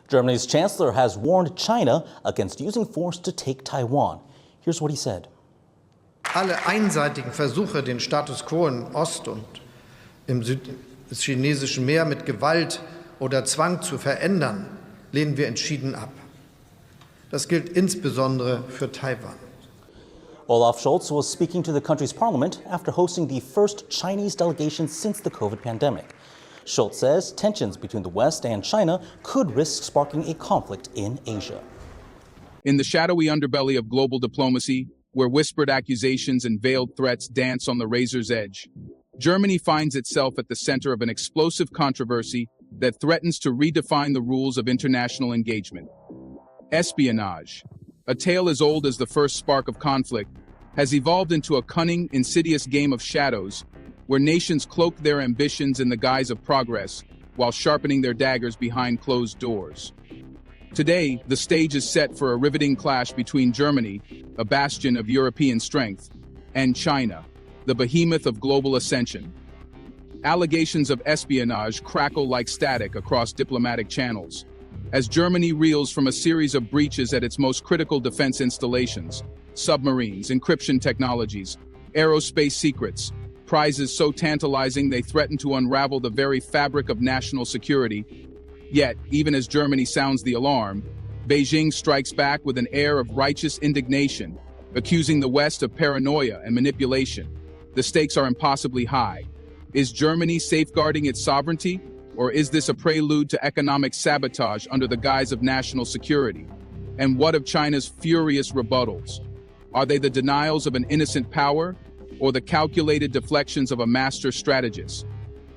Germany's chancellor has warned China against using force to take Taiwan. Here's what he said. Alle einseitigen Versuche, den Status quo in Ost- und im südchinesischen Meer mit Gewalt oder Zwang zu verändern, lehnen wir entschieden ab. Das gilt insbesondere für Taiwan. Olaf Scholz was speaking to the country's parliament after hosting the first Chinese delegation since the COVID pandemic. Scholz says tensions between the West and China could risk sparking a conflict in Asia. In the shadowy underbelly of global diplomacy, where whispered accusations and veiled threats dance on the razor's edge, Germany finds itself at the center of an explosive controversy that threatens to redefine the rules of international engagement. Espionage, a tale as old as the first spark of conflict, has evolved into a cunning, insidious game of shadows where nations cloak their ambitions in the guise of progress while sharpening their daggers behind closed doors. Today, the stage is set for a riveting clash between Germany, a bastion of European strength, and China, the behemoth of global ascension. Allegations of espionage crackle like static across diplomatic channels, as Germany reels from a series of breaches at its most critical defense installations: submarines, encryption technologies, aerospace secrets, prizes so tantalizing they threaten to unravel the very fabric of national security. Yet, even as Germany sounds the alarm, Beijing strikes back with an air of righteous indignation, accusing the West of paranoia and manipulation. The stakes are impossibly high. Is Germany safeguarding its sovereignty, or is this a prelude to economic sabotage under the guise of national security? And what of China's furious rebuttals? Are they the denials of an innocent power, or the calculated deflections of a master strategist?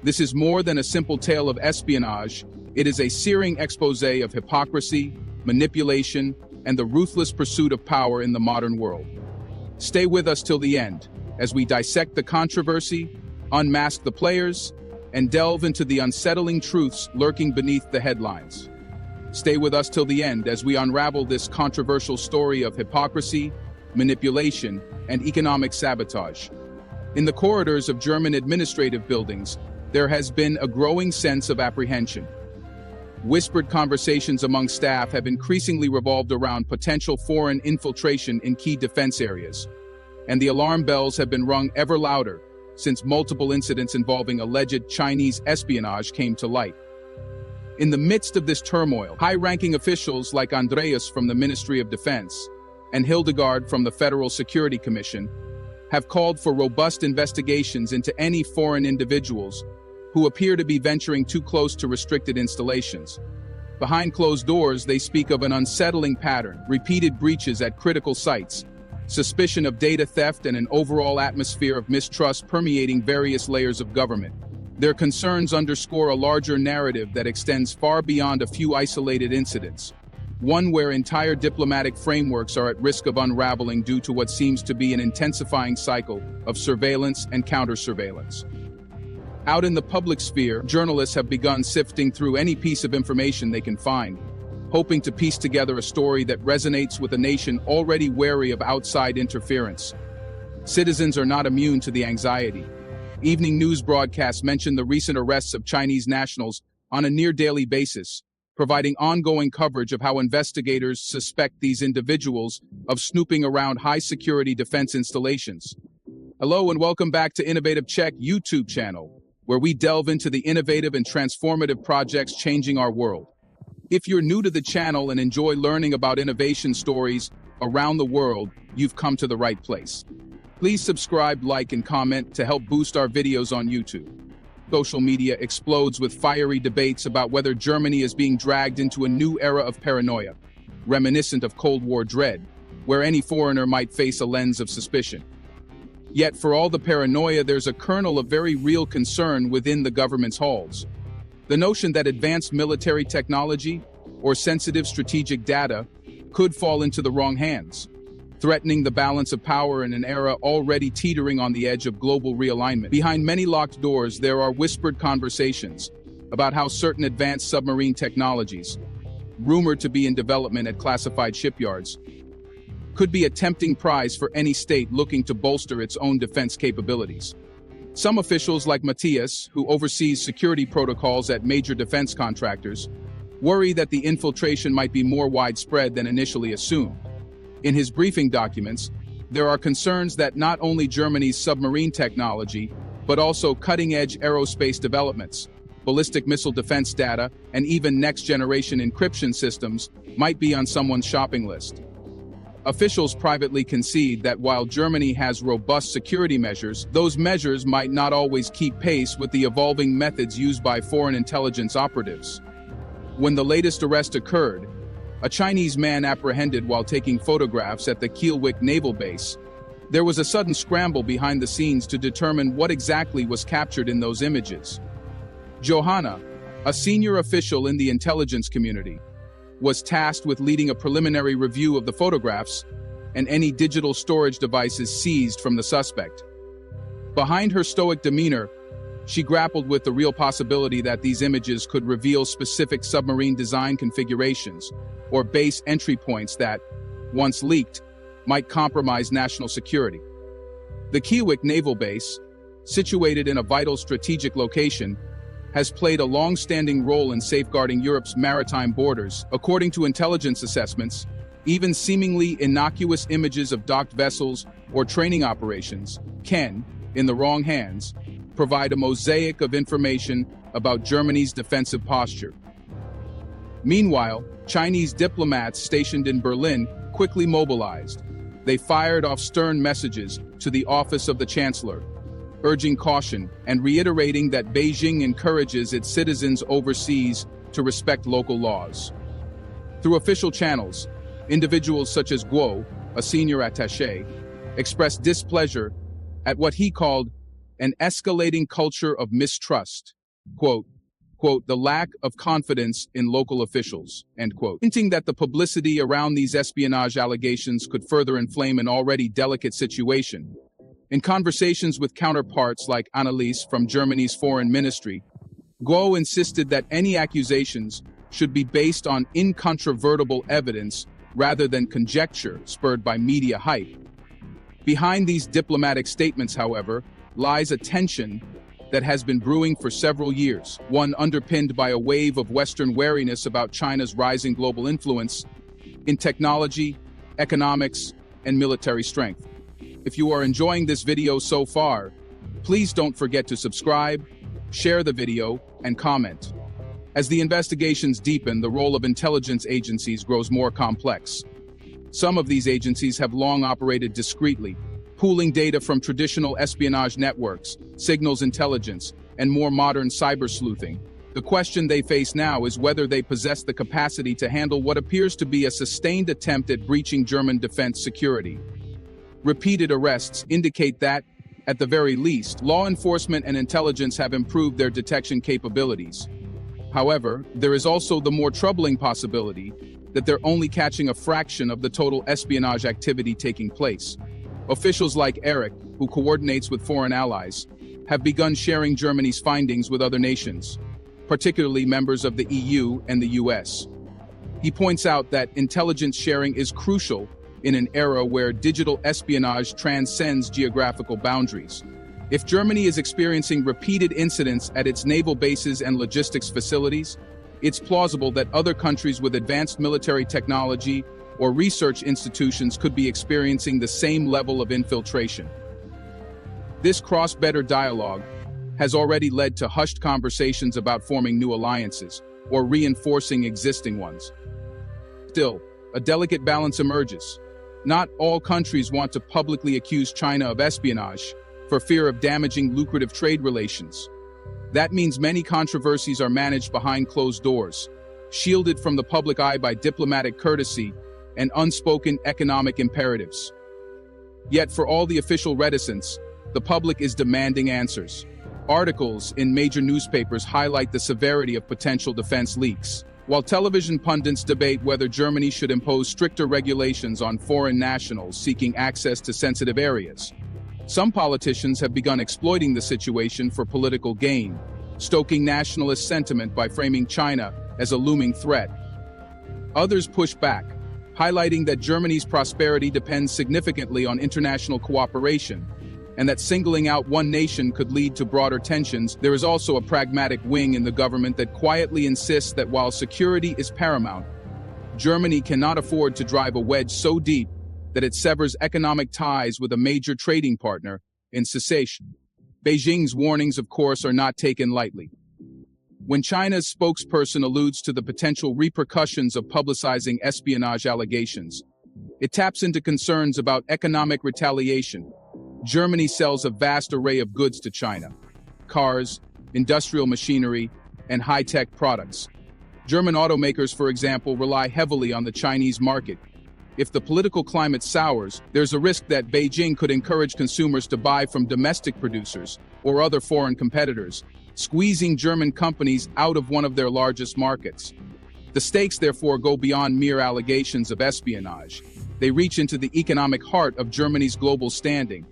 This is more than a simple tale of espionage. It is a searing exposé of hypocrisy, manipulation, and the ruthless pursuit of power in the modern world. Stay with us till the end, as we dissect the controversy, unmask the players, and delve into the unsettling truths lurking beneath the headlines. Stay with us till the end as we unravel this controversial story of hypocrisy, manipulation, and economic sabotage. In the corridors of German administrative buildings, there has been a growing sense of apprehension. Whispered conversations among staff have increasingly revolved around potential foreign infiltration in key defense areas, and the alarm bells have been rung ever louder since multiple incidents involving alleged Chinese espionage came to light. In the midst of this turmoil, high-ranking officials like Andreas from the Ministry of Defense and Hildegard from the Federal Security Commission have called for robust investigations into any foreign individuals who appear to be venturing too close to restricted installations. Behind closed doors, they speak of an unsettling pattern: repeated breaches at critical sites, suspicion of data theft, and an overall atmosphere of mistrust permeating various layers of government. Their concerns underscore a larger narrative that extends far beyond a few isolated incidents, one where entire diplomatic frameworks are at risk of unraveling due to what seems to be an intensifying cycle of surveillance and counter-surveillance. Out in the public sphere, journalists have begun sifting through any piece of information they can find, hoping to piece together a story that resonates with a nation already wary of outside interference. Citizens are not immune to the anxiety. Evening news broadcasts mention the recent arrests of Chinese nationals on a near-daily basis, providing ongoing coverage of how investigators suspect these individuals of snooping around high-security defense installations. Hello and welcome back to Innovative Check YouTube channel, where we delve into the innovative and transformative projects changing our world. If you're new to the channel and enjoy learning about innovation stories around the world, you've come to the right place. Please subscribe, like, and comment to help boost our videos on YouTube. Social media explodes with fiery debates about whether Germany is being dragged into a new era of paranoia, reminiscent of Cold War dread, where any foreigner might face a lens of suspicion. Yet for all the paranoia, there's a kernel of very real concern within the government's halls. The notion that advanced military technology or sensitive strategic data could fall into the wrong hands, threatening the balance of power in an era already teetering on the edge of global realignment. Behind many locked doors, there are whispered conversations about how certain advanced submarine technologies, rumored to be in development at classified shipyards, could be a tempting prize for any state looking to bolster its own defense capabilities. Some officials like Matthias, who oversees security protocols at major defense contractors, worry that the infiltration might be more widespread than initially assumed. In his briefing documents, there are concerns that not only Germany's submarine technology, but also cutting-edge aerospace developments, ballistic missile defense data, and even next-generation encryption systems might be on someone's shopping list. Officials privately concede that while Germany has robust security measures, those measures might not always keep pace with the evolving methods used by foreign intelligence operatives. When the latest arrest occurred, a Chinese man apprehended while taking photographs at the Kielwick naval base, there was a sudden scramble behind the scenes to determine what exactly was captured in those images. Johanna, a senior official in the intelligence community, was tasked with leading a preliminary review of the photographs and any digital storage devices seized from the suspect. Behind her stoic demeanor, she grappled with the real possibility that these images could reveal specific submarine design configurations or base entry points that, once leaked, might compromise national security. The Kielwick naval base, situated in a vital strategic location, has played a long-standing role in safeguarding Europe's maritime borders. According to intelligence assessments, even seemingly innocuous images of docked vessels or training operations can, in the wrong hands, provide a mosaic of information about Germany's defensive posture. Meanwhile, Chinese diplomats stationed in Berlin quickly mobilized. They fired off stern messages to the office of the Chancellor, urging caution and reiterating that Beijing encourages its citizens overseas to respect local laws. Through official channels, individuals such as Guo, a senior attaché, expressed displeasure at what he called an escalating culture of mistrust, quote, the lack of confidence in local officials, end quote, hinting that the publicity around these espionage allegations could further inflame an already delicate situation. In conversations with counterparts like Annelies from Germany's foreign ministry, Guo insisted that any accusations should be based on incontrovertible evidence rather than conjecture spurred by media hype. Behind these diplomatic statements, however, lies a tension that has been brewing for several years, one underpinned by a wave of Western wariness about China's rising global influence in technology, economics, and military strength. If you are enjoying this video so far, please don't forget to subscribe, share the video, and comment. As the investigations deepen, the role of intelligence agencies grows more complex. Some of these agencies have long operated discreetly, pooling data from traditional espionage networks, signals intelligence, and more modern cyber sleuthing. The question they face now is whether they possess the capacity to handle what appears to be a sustained attempt at breaching German defense security. Repeated arrests indicate that, at the very least, law enforcement and intelligence have improved their detection capabilities. However, there is also the more troubling possibility that they're only catching a fraction of the total espionage activity taking place. Officials like Eric, who coordinates with foreign allies, have begun sharing Germany's findings with other nations, particularly members of the EU and the US. He points out that intelligence sharing is crucial in an era where digital espionage transcends geographical boundaries. If Germany is experiencing repeated incidents at its naval bases and logistics facilities, it's plausible that other countries with advanced military technology or research institutions could be experiencing the same level of infiltration. This cross-border dialogue has already led to hushed conversations about forming new alliances or reinforcing existing ones. Still, a delicate balance emerges. Not all countries want to publicly accuse China of espionage for fear of damaging lucrative trade relations. That means many controversies are managed behind closed doors, shielded from the public eye by diplomatic courtesy and unspoken economic imperatives. Yet for all the official reticence, the public is demanding answers. Articles in major newspapers highlight the severity of potential defense leaks, while television pundits debate whether Germany should impose stricter regulations on foreign nationals seeking access to sensitive areas. Some politicians have begun exploiting the situation for political gain, stoking nationalist sentiment by framing China as a looming threat. Others push back, highlighting that Germany's prosperity depends significantly on international cooperation, and that singling out one nation could lead to broader tensions, there is also a pragmatic wing in the government that quietly insists that while security is paramount, Germany cannot afford to drive a wedge so deep that it severs economic ties with a major trading partner in cessation. Beijing's warnings, of course, are not taken lightly. When China's spokesperson alludes to the potential repercussions of publicizing espionage allegations, it taps into concerns about economic retaliation. Germany sells a vast array of goods to China: cars, industrial machinery, and high-tech products. German automakers, for example, rely heavily on the Chinese market. If the political climate sours, there's a risk that Beijing could encourage consumers to buy from domestic producers or other foreign competitors, squeezing German companies out of one of their largest markets. The stakes, therefore, go beyond mere allegations of espionage. They reach into the economic heart of Germany's global standing.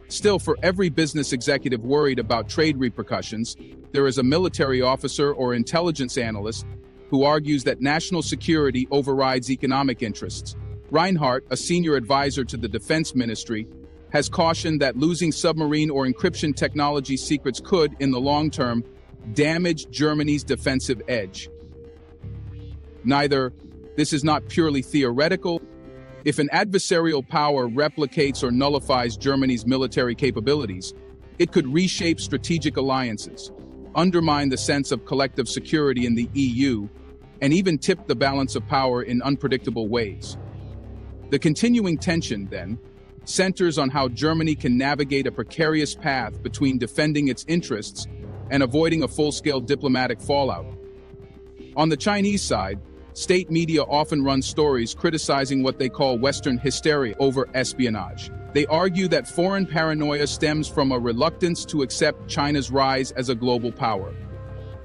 Still, for every business executive worried about trade repercussions, there is a military officer or intelligence analyst who argues that national security overrides economic interests. Reinhardt, a senior advisor to the Defense Ministry, has cautioned that losing submarine or encryption technology secrets could, in the long term, damage Germany's defensive edge. This is not purely theoretical. If an adversarial power replicates or nullifies Germany's military capabilities, it could reshape strategic alliances, undermine the sense of collective security in the EU, and even tip the balance of power in unpredictable ways. The continuing tension, then, centers on how Germany can navigate a precarious path between defending its interests and avoiding a full-scale diplomatic fallout. On the Chinese side, state media often run stories criticizing what they call Western hysteria over espionage. They argue that foreign paranoia stems from a reluctance to accept China's rise as a global power.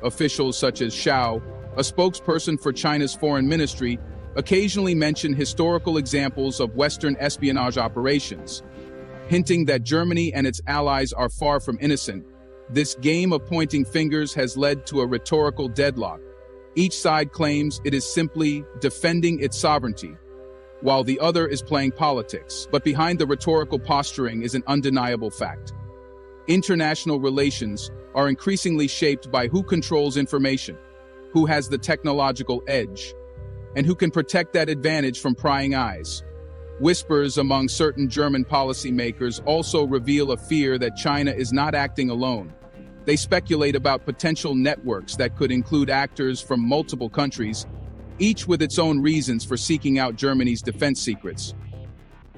Officials such as Xiao, a spokesperson for China's foreign ministry, occasionally mention historical examples of Western espionage operations, hinting that Germany and its allies are far from innocent. This game of pointing fingers has led to a rhetorical deadlock. Each side claims it is simply defending its sovereignty, while the other is playing politics. But behind the rhetorical posturing is an undeniable fact. International relations are increasingly shaped by who controls information, who has the technological edge, and who can protect that advantage from prying eyes. Whispers among certain German policymakers also reveal a fear that China is not acting alone. They speculate about potential networks that could include actors from multiple countries, each with its own reasons for seeking out Germany's defense secrets.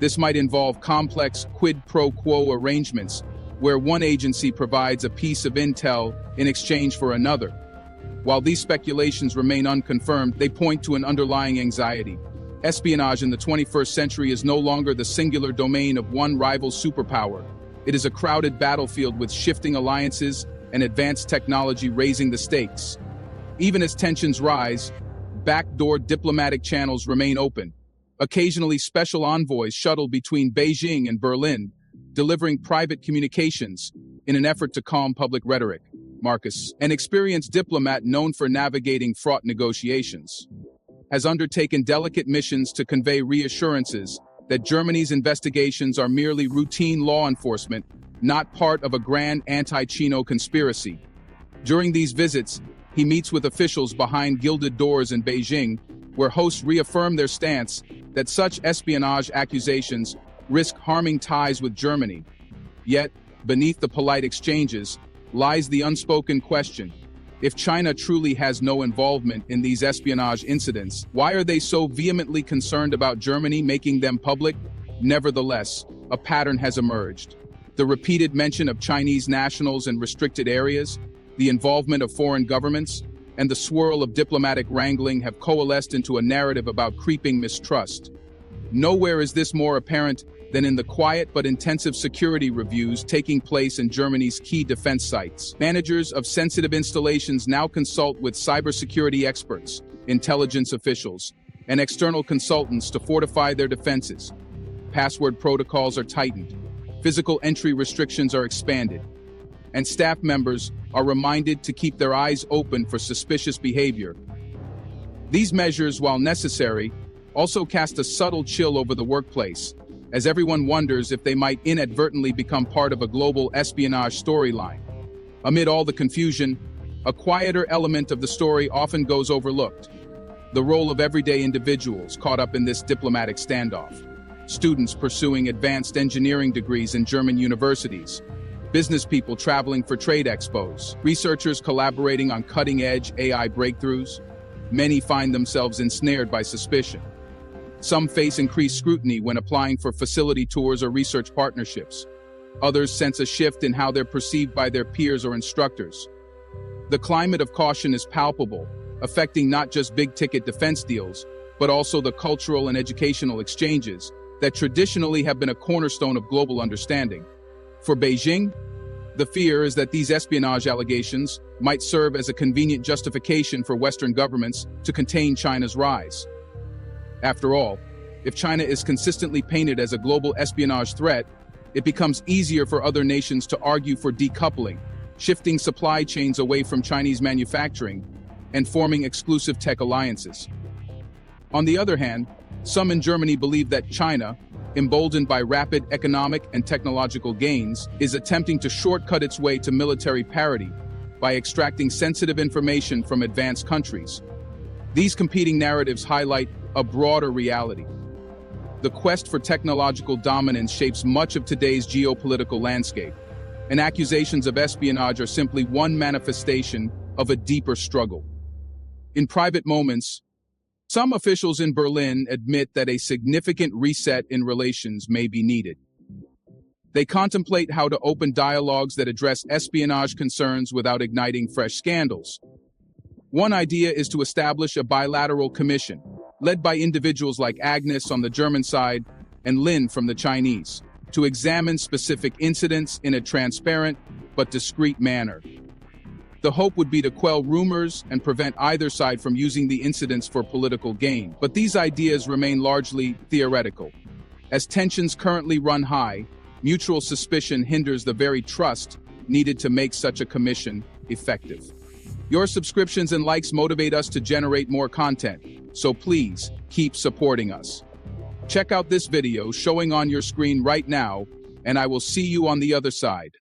This might involve complex quid pro quo arrangements, where one agency provides a piece of intel in exchange for another. While these speculations remain unconfirmed, they point to an underlying anxiety. Espionage in the 21st century is no longer the singular domain of one rival superpower. It is a crowded battlefield with shifting alliances and advanced technology raising the stakes. Even as tensions rise, backdoor diplomatic channels remain open. Occasionally, special envoys shuttle between Beijing and Berlin, delivering private communications in an effort to calm public rhetoric. Marcus, an experienced diplomat known for navigating fraught negotiations, has undertaken delicate missions to convey reassurances that Germany's investigations are merely routine law enforcement, not part of a grand anti-Chino conspiracy. During these visits, he meets with officials behind gilded doors in Beijing, where hosts reaffirm their stance that such espionage accusations risk harming ties with Germany. Yet, beneath the polite exchanges, lies the unspoken question. If China truly has no involvement in these espionage incidents, why are they so vehemently concerned about Germany making them public? Nevertheless, a pattern has emerged. The repeated mention of Chinese nationals in restricted areas, the involvement of foreign governments, and the swirl of diplomatic wrangling have coalesced into a narrative about creeping mistrust. Nowhere is this more apparent than in the quiet but intensive security reviews taking place in Germany's key defense sites. Managers of sensitive installations now consult with cybersecurity experts, intelligence officials, and external consultants to fortify their defenses. Password protocols are tightened, physical entry restrictions are expanded, and staff members are reminded to keep their eyes open for suspicious behavior. These measures, while necessary, also cast a subtle chill over the workplace. as everyone wonders if they might inadvertently become part of a global espionage storyline. Amid all the confusion, a quieter element of the story often goes overlooked: the role of everyday individuals caught up in this diplomatic standoff. Students pursuing advanced engineering degrees in German universities, business people traveling for trade expos, researchers collaborating on cutting-edge AI breakthroughs. Many find themselves ensnared by suspicion. Some face increased scrutiny when applying for facility tours or research partnerships. Others sense a shift in how they're perceived by their peers or instructors. The climate of caution is palpable, affecting not just big-ticket defense deals, but also the cultural and educational exchanges that traditionally have been a cornerstone of global understanding. For Beijing, the fear is that these espionage allegations might serve as a convenient justification for Western governments to contain China's rise. After all, if China is consistently painted as a global espionage threat, it becomes easier for other nations to argue for decoupling, shifting supply chains away from Chinese manufacturing, and forming exclusive tech alliances. On the other hand, some in Germany believe that China, emboldened by rapid economic and technological gains, is attempting to shortcut its way to military parity by extracting sensitive information from advanced countries. These competing narratives highlight a broader reality. The quest for technological dominance shapes much of today's geopolitical landscape, and accusations of espionage are simply one manifestation of a deeper struggle. In private moments, some officials in Berlin admit that a significant reset in relations may be needed. They contemplate how to open dialogues that address espionage concerns without igniting fresh scandals. One idea is to establish a bilateral commission, led by individuals like Agnes on the German side and Lin from the Chinese, to examine specific incidents in a transparent but discreet manner. The hope would be to quell rumors and prevent either side from using the incidents for political gain. But these ideas remain largely theoretical. As tensions currently run high, mutual suspicion hinders the very trust needed to make such a commission effective. Your subscriptions and likes motivate us to generate more content, so please keep supporting us. Check out this video showing on your screen right now, and I will see you on the other side.